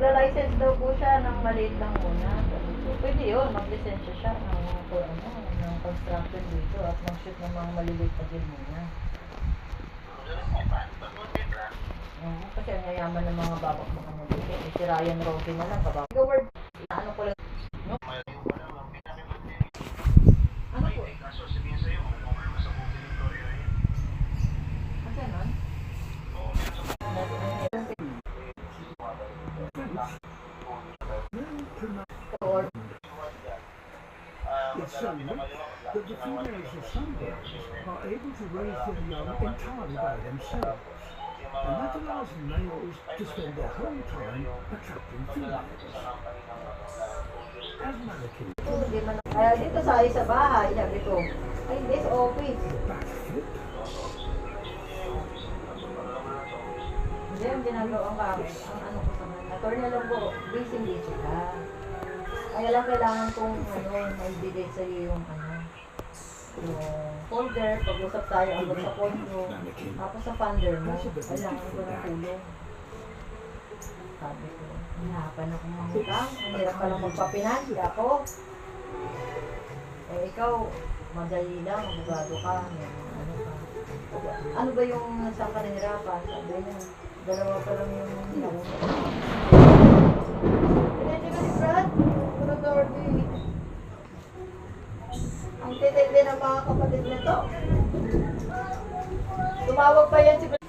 Magla-license daw po siya ng maliit lang muna. So, pwede yun, mag-lisensya siya ng construction dito at mag-shoot ng mga maliliit na din muna. Kasi ang yayaman ng mga babak mga nabigay. Si Ryan Roque na lang, kababak. Word, ano ko lang, no? Ano po? Kaso sabihin sa'yo, kung okay naman sa buhay ng Gloria eh. Kasi nun? Oo, Or, It's so rich that the females of Sunday are able to raise their young entirely by themselves, and that allows males to spend their whole time attracting females. As mannequins, hindi man, kaya dito sa bahay, sabi ko, ay, this office. the backflip, Hindi, ang ginagawa ang gamit, ang ano ko sa mga, attorney lang po, busy ka. Kaya lang kailangan kong, maibigay sa iyo yung, yung folder, pag-usap tayo agad sa pondo, tapos sa funder mo, kailangan ko ng tulong. Sabi ko, hinahapan ako ng utang, ang hirap pa lang magpapinansi ako. Eh, ikaw, madali lang, abogado ka, ano ka. Ano ba yung saan ka nahirapan? Sabi niya, dalawa pa lang yung nauna. Pinansi ka si Brad? Puro Dorothy. Ang titindi ng mga kapatid nito. Tumawag pa yan si Brad.